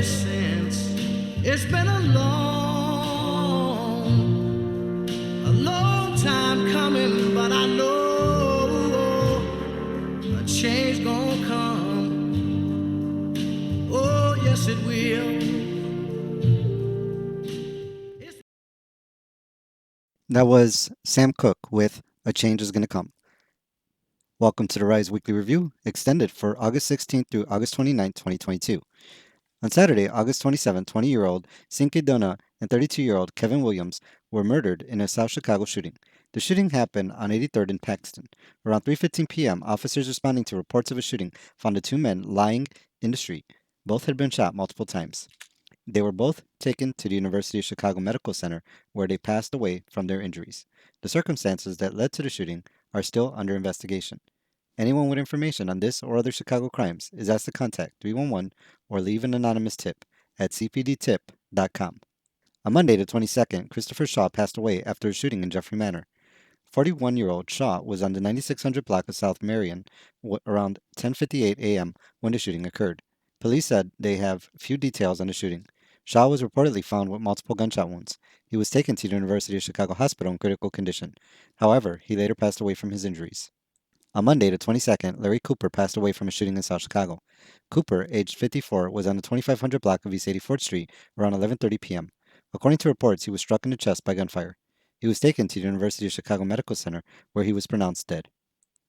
since. It's been a long time coming, but I know a change gonna come. Oh, yes, it will. That was Sam Cooke with A Change is Gonna Come. Welcome to the Rise Weekly Review, extended for August 16th through August 29th, 2022. On Saturday, August 27th, 20-year-old Cinque Dona and 32-year-old Kevin Williams were murdered in a South Chicago shooting. The shooting happened on 83rd and Paxton. Around 3:15 p.m., officers responding to reports of a shooting found the two men lying in the street. Both had been shot multiple times. They were both taken to the University of Chicago Medical Center, where they passed away from their injuries. The circumstances that led to the shooting are still under investigation. Anyone with information on this or other Chicago crimes is asked to contact 311 or leave an anonymous tip at cpdtip.com. On Monday, the 22nd, Christopher Shaw passed away after a shooting in Jeffrey Manor. 41-year-old Shaw was on the 9600 block of South Marion around 10:58 a.m. when the shooting occurred. Police said they have few details on the shooting. Shaw was reportedly found with multiple gunshot wounds. He was taken to the University of Chicago Hospital in critical condition. However, he later passed away from his injuries. On Monday, the 22nd, Larry Cooper passed away from a shooting in South Chicago. Cooper, aged 54, was on the 2500 block of East 84th Street around 11:30 p.m. According to reports, he was struck in the chest by gunfire. He was taken to the University of Chicago Medical Center, where he was pronounced dead.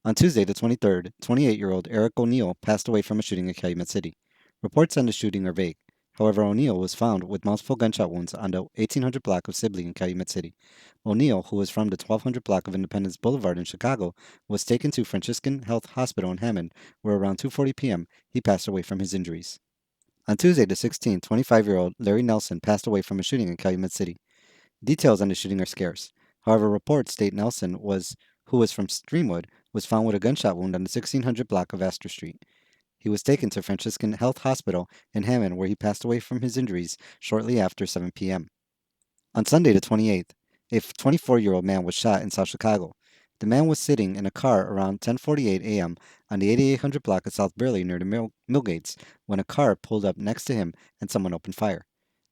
On Tuesday, the 23rd, 28-year-old Eric O'Neill passed away from a shooting in Calumet City. Reports on the shooting are vague. However, O'Neill was found with multiple gunshot wounds on the 1800 block of Sibley in Calumet City. O'Neill, who was from the 1200 block of Independence Boulevard in Chicago, was taken to Franciscan Health Hospital in Hammond, where around 2:40 p.m. he passed away from his injuries. On Tuesday, the 16th, 25-year-old Larry Nelson passed away from a shooting in Calumet City. Details on the shooting are scarce. However, reports state Nelson, who was from Streamwood, was found with a gunshot wound on the 1600 block of Astor Street. He was taken to Franciscan Health Hospital in Hammond, where he passed away from his injuries shortly after 7 p.m. On Sunday, the 28th, a 24-year-old man was shot in South Chicago. The man was sitting in a car around 10:48 a.m. on the 8800 block of South Burley near the Millgates when a car pulled up next to him and someone opened fire.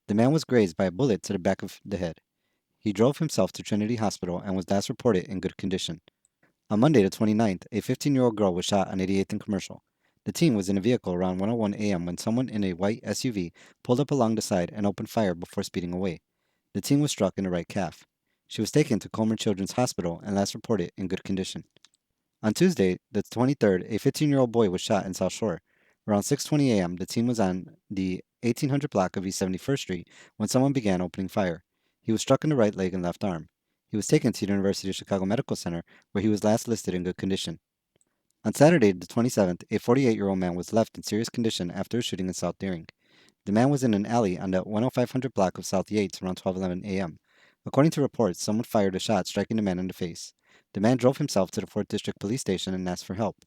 The man was grazed by a bullet to the back of the head. He drove himself to Trinity Hospital and was last reported in good condition. On Monday, the 29th, a 15-year-old girl was shot on 88th and Commercial. The teen was in a vehicle around 1:01 a.m. when someone in a white SUV pulled up along the side and opened fire before speeding away. The teen was struck in the right calf. She was taken to Coleman Children's Hospital and last reported in good condition. On Tuesday, the 23rd, a 15-year-old boy was shot in South Shore. Around 6:20 a.m., the teen was on the 1800 block of East 71st Street when someone began opening fire. He was struck in the right leg and left arm. He was taken to the University of Chicago Medical Center, where he was last listed in good condition. On Saturday, the 27th, a 48-year-old man was left in serious condition after a shooting in South Deering. The man was in an alley on the 10500 block of South Yates around 12:11 a.m. According to reports, someone fired a shot, striking the man in the face. The man drove himself to the 4th District Police Station and asked for help.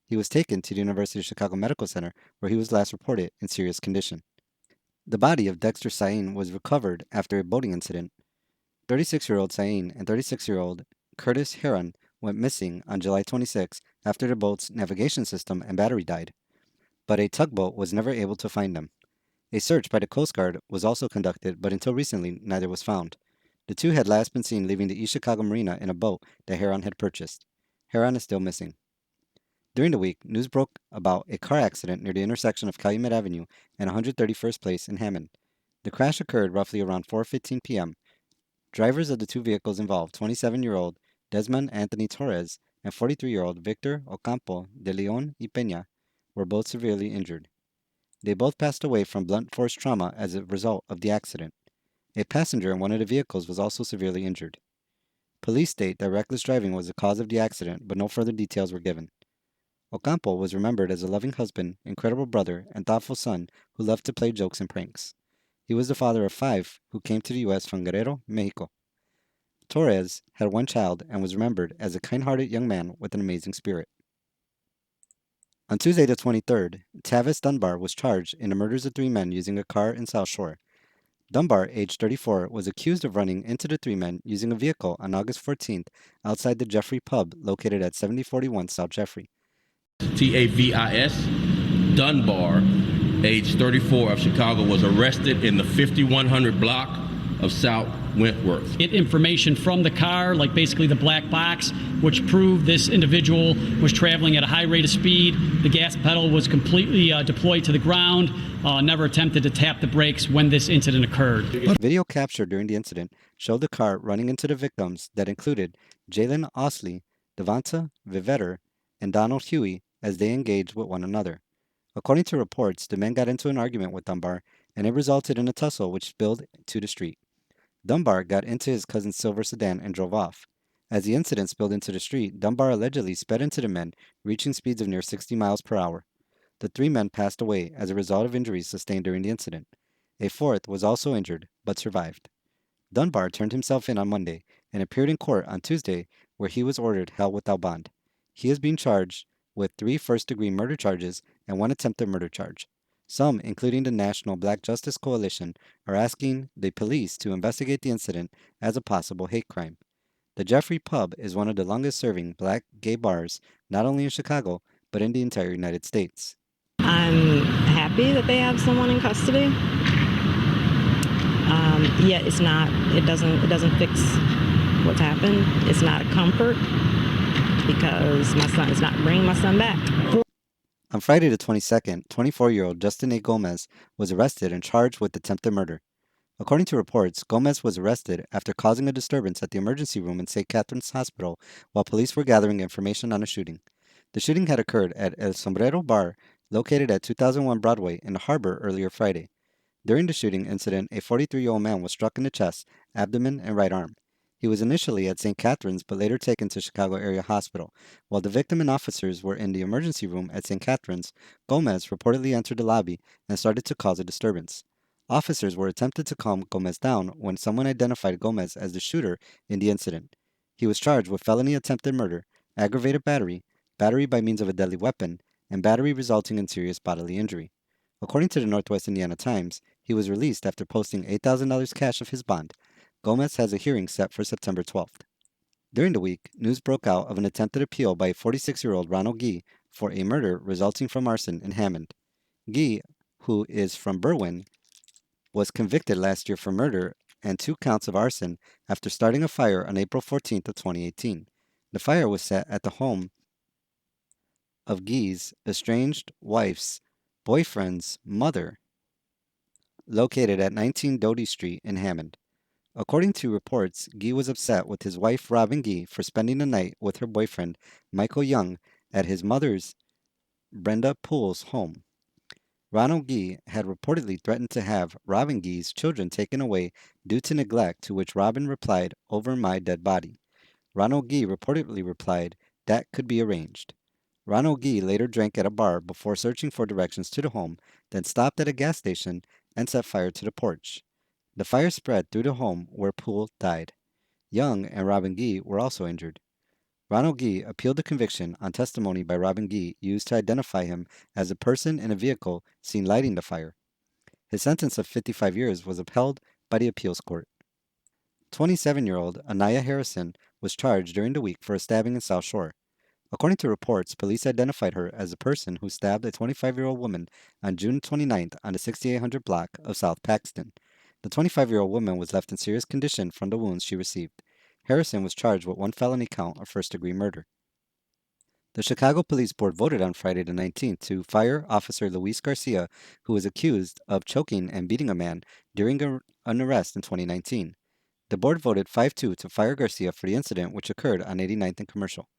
He was taken to the University of Chicago Medical Center, where he was last reported in serious condition. The body of Dexter Sain was recovered after a boating incident. 36-year-old Sain and 36-year-old Curtis Heron went missing on July 26 after the boat's navigation system and battery died, but a tugboat was never able to find them. A search by the Coast Guard was also conducted, but until recently, neither was found. The two had last been seen leaving the East Chicago Marina in a boat that Heron had purchased. Heron is still missing. During the week, news broke about a car accident near the intersection of Calumet Avenue and 131st Place in Hammond. The crash occurred roughly around 4:15 p.m. Drivers of the two vehicles involved, 27-year-old Desmond Anthony Torres and 43-year-old Victor Ocampo de Leon y Peña, were both severely injured. They both passed away from blunt force trauma as a result of the accident. A passenger in one of the vehicles was also severely injured. Police state that reckless driving was the cause of the accident, but no further details were given. Ocampo was remembered as a loving husband, incredible brother, and thoughtful son who loved to play jokes and pranks. He was the father of 5 who came to the U.S. from Guerrero, Mexico. Torres had 1 child and was remembered as a kind-hearted young man with an amazing spirit. On Tuesday the 23rd, Tavis Dunbar was charged in the murders of 3 men using a car in South Shore. Dunbar, aged 34, was accused of running into the 3 men using a vehicle on August 14th outside the Jeffrey Pub located at 7041 South Jeffrey. Tavis Dunbar, age 34 of Chicago, was arrested in the 5100 block of South Wentworth. Get information from the car, like basically the black box, which proved this individual was traveling at a high rate of speed. The gas pedal was completely deployed to the ground, never attempted to tap the brakes when this incident occurred. Video captured during the incident showed the car running into the victims that included Jalen Osley, Devonta Vivetter, and Donald Huey as they engaged with one another. According to reports, the men got into an argument with Dunbar, and it resulted in a tussle which spilled to the street. Dunbar got into his cousin's silver sedan and drove off. As the incident spilled into the street, Dunbar allegedly sped into the men, reaching speeds of near 60 miles per hour. The three men passed away as a result of injuries sustained during the incident. A fourth was also injured, but survived. Dunbar turned himself in on Monday and appeared in court on Tuesday, where he was ordered held without bond. He is being charged with 3 first-degree murder charges and 1 attempted murder charge. Some, including the National Black Justice Coalition, are asking the police to investigate the incident as a possible hate crime. The Jeffrey Pub is one of the longest-serving black gay bars, not only in Chicago, but in the entire United States. I'm happy that they have someone in custody. Yet it doesn't fix what's happened. It's not a comfort because my son is not bringing my son back. On Friday the 22nd, 24-year-old Justin A. Gomez was arrested and charged with attempted murder. According to reports, Gomez was arrested after causing a disturbance at the emergency room in St. Catherine's Hospital while police were gathering information on a shooting. The shooting had occurred at El Sombrero Bar, located at 2001 Broadway in the Harbor earlier Friday. During the shooting incident, a 43-year-old man was struck in the chest, abdomen, and right arm. He was initially at St. Catherine's but later taken to Chicago Area Hospital. While the victim and officers were in the emergency room at St. Catherine's, Gomez reportedly entered the lobby and started to cause a disturbance. Officers were attempted to calm Gomez down when someone identified Gomez as the shooter in the incident. He was charged with felony attempted murder, aggravated battery, battery by means of a deadly weapon, and battery resulting in serious bodily injury. According to the Northwest Indiana Times, he was released after posting $8,000 cash of his bond. Gomez has a hearing set for September 12th. During the week, news broke out of an attempted appeal by 46-year-old Ronald Gee for a murder resulting from arson in Hammond. Gee, who is from Berwyn, was convicted last year for murder and 2 counts of arson after starting a fire on April 14th of 2018. The fire was set at the home of Gee's estranged wife's boyfriend's mother, located at 19 Doty Street in Hammond. According to reports, Gee was upset with his wife Robin Gee for spending the night with her boyfriend Michael Young at his mother's, Brenda Poole's, home. Ronald Gee had reportedly threatened to have Robin Gee's children taken away due to neglect, to which Robin replied, "Over my dead body." Ronald Gee reportedly replied, "That could be arranged." Ronald Gee later drank at a bar before searching for directions to the home, then stopped at a gas station and set fire to the porch. The fire spread through the home where Poole died. Young and Robin Gee were also injured. Ronald Gee appealed the conviction on testimony by Robin Gee used to identify him as a person in a vehicle seen lighting the fire. His sentence of 55 years was upheld by the appeals court. 27-year-old Anaya Harrison was charged during the week for a stabbing in South Shore. According to reports, police identified her as the person who stabbed a 25-year-old woman on June 29th on the 6800 block of South Paxton. The 25-year-old woman was left in serious condition from the wounds she received. Harrison was charged with 1 felony count of first-degree murder. The Chicago Police Board voted on Friday the 19th to fire Officer Luis Garcia, who was accused of choking and beating a man during an arrest in 2019. The board voted 5-2 to fire Garcia for the incident, which occurred on 89th and Commercial.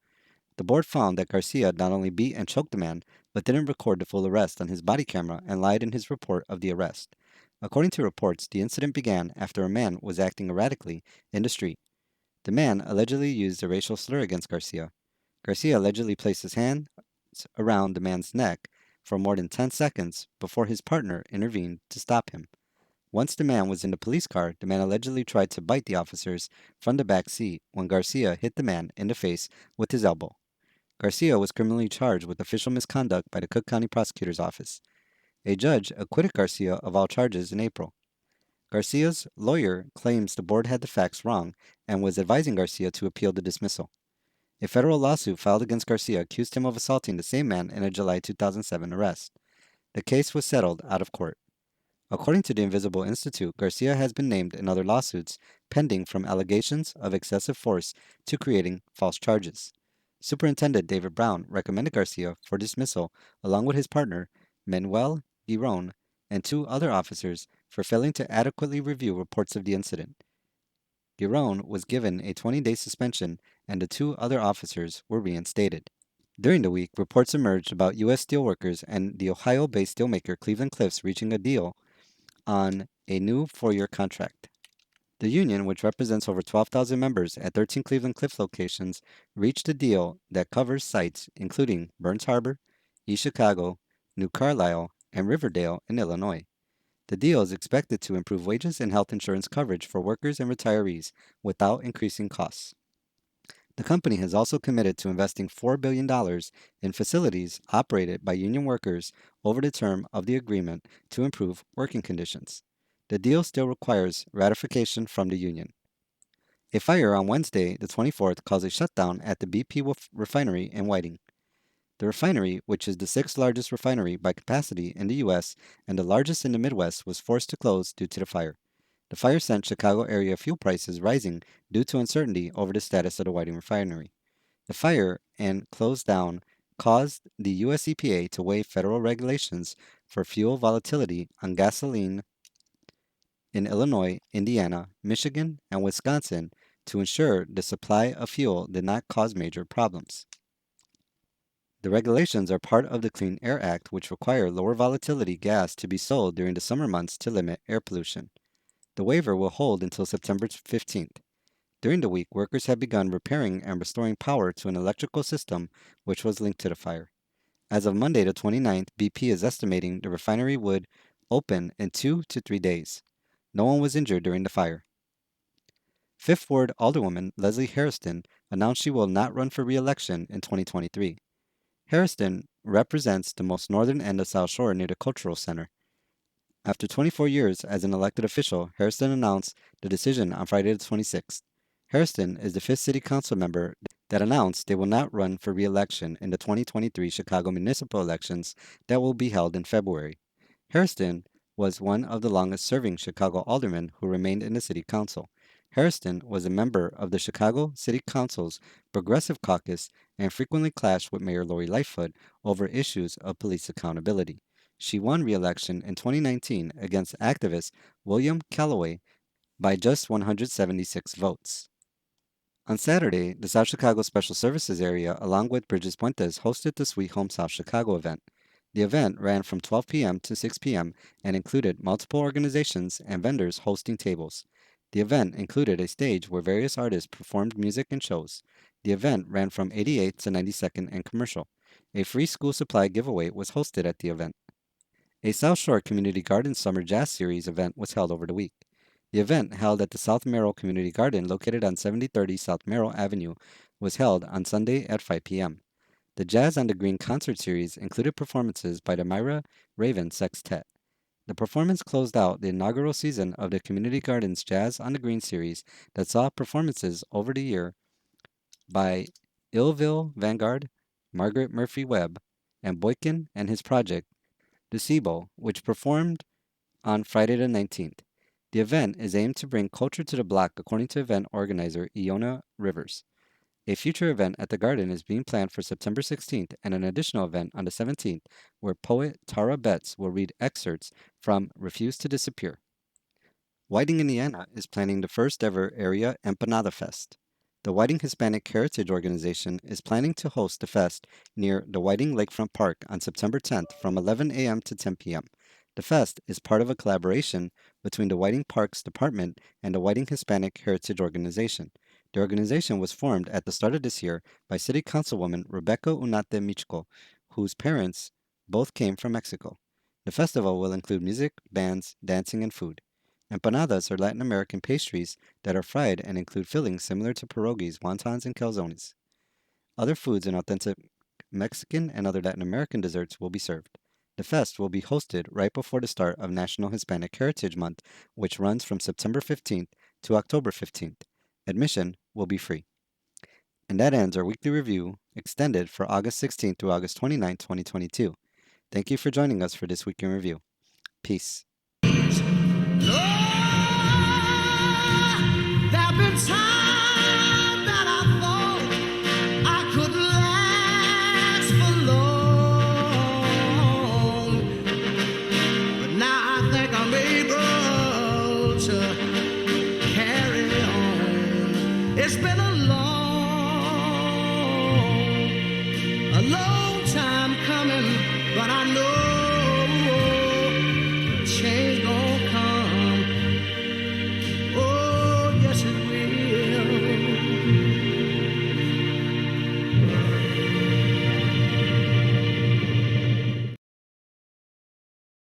The board found that Garcia not only beat and choked the man, but didn't record the full arrest on his body camera and lied in his report of the arrest. According to reports, the incident began after a man was acting erratically in the street. The man allegedly used a racial slur against Garcia. Garcia allegedly placed his hands around the man's neck for more than 10 seconds before his partner intervened to stop him. Once the man was in the police car, the man allegedly tried to bite the officers from the back seat when Garcia hit the man in the face with his elbow. Garcia was criminally charged with official misconduct by the Cook County Prosecutor's Office. A judge acquitted Garcia of all charges in April. Garcia's lawyer claims the board had the facts wrong and was advising Garcia to appeal the dismissal. A federal lawsuit filed against Garcia accused him of assaulting the same man in a July 2007 arrest. The case was settled out of court. According to the Invisible Institute, Garcia has been named in other lawsuits pending from allegations of excessive force to creating false charges. Superintendent David Brown recommended Garcia for dismissal along with his partner, Manuel Giron, and 2 other officers for failing to adequately review reports of the incident. Giron was given a 20-day suspension and the 2 other officers were reinstated. During the week, reports emerged about U.S. steelworkers and the Ohio-based steelmaker Cleveland Cliffs reaching a deal on a new 4-year contract. The union, which represents over 12,000 members at 13 Cleveland Cliffs locations, reached a deal that covers sites including Burns Harbor, East Chicago, New Carlisle, and Riverdale in Illinois. The deal is expected to improve wages and health insurance coverage for workers and retirees without increasing costs. The company has also committed to investing $4 billion in facilities operated by union workers over the term of the agreement to improve working conditions. The deal still requires ratification from the union. A fire on Wednesday, the 24th, caused a shutdown at the BP refinery in Whiting. The refinery, which is the 6th largest refinery by capacity in the U.S. and the largest in the Midwest, was forced to close due to the fire. The fire sent Chicago area fuel prices rising due to uncertainty over the status of the Whiting refinery. The fire and close down caused the U.S. EPA to waive federal regulations for fuel volatility on gasoline in Illinois, Indiana, Michigan, and Wisconsin to ensure the supply of fuel did not cause major problems. The regulations are part of the Clean Air Act, which require lower volatility gas to be sold during the summer months to limit air pollution. The waiver will hold until September 15th. During the week, workers have begun repairing and restoring power to an electrical system which was linked to the fire. As of Monday the 29th, BP is estimating the refinery would open in 2 to 3 days. No one was injured during the fire. Fifth Ward Alderwoman Leslie Hairston announced she will not run for re-election in 2023. Hairston represents the most northern end of South Shore near the Cultural Center. After 24 years as an elected official, Hairston announced the decision on Friday the 26th. Hairston is the 5th city council member that announced they will not run for re-election in the 2023 Chicago municipal elections that will be held in February. Hairston was one of the longest-serving Chicago aldermen who remained in the city council. Hairston was a member of the Chicago City Council's Progressive Caucus and frequently clashed with Mayor Lori Lightfoot over issues of police accountability. She won re-election in 2019 against activist William Calloway by just 176 votes. On Saturday, the South Chicago Special Services area, along with Bridges Puentes, hosted the Sweet Home South Chicago event. The event ran from 12 p.m. to 6 p.m. and included multiple organizations and vendors hosting tables. The event included a stage where various artists performed music and shows. The event ran from 88th to 92nd and Commercial. A free school supply giveaway was hosted at the event. A South Shore Community Garden Summer Jazz Series event was held over the week. The event, held at the South Merrill Community Garden located on 7030 South Merrill Avenue, was held on Sunday at 5 p.m. The Jazz on the Green concert series included performances by the Myra Raven Sextet. The performance closed out the inaugural season of the Community Gardens Jazz on the Green series that saw performances over the year by Illville Vanguard, Margaret Murphy Webb, and Boykin and his project, Ducebo, which performed on Friday the 19th. The event is aimed to bring culture to the block, according to event organizer Iona Rivers. A future event at the Garden is being planned for September 16th and an additional event on the 17th where poet Tara Betts will read excerpts from Refuse to Disappear. Whiting, Indiana is planning the first ever area Empanada Fest. The Whiting Hispanic Heritage Organization is planning to host the fest near the Whiting Lakefront Park on September 10th from 11 a.m. to 10 p.m. The fest is part of a collaboration between the Whiting Parks Department and the Whiting Hispanic Heritage Organization. The organization was formed at the start of this year by City Councilwoman Rebecca Unate Michco, whose parents both came from Mexico. The festival will include music, bands, dancing, and food. Empanadas are Latin American pastries that are fried and include fillings similar to pierogies, wontons, and calzones. Other foods and authentic Mexican and other Latin American desserts will be served. The fest will be hosted right before the start of National Hispanic Heritage Month, which runs from September 15th to October 15th. Admission will be free. And that ends our weekly review, extended for August 16th through August 29th, 2022. Thank you for joining us for this week in review. Peace. Lord, there've been times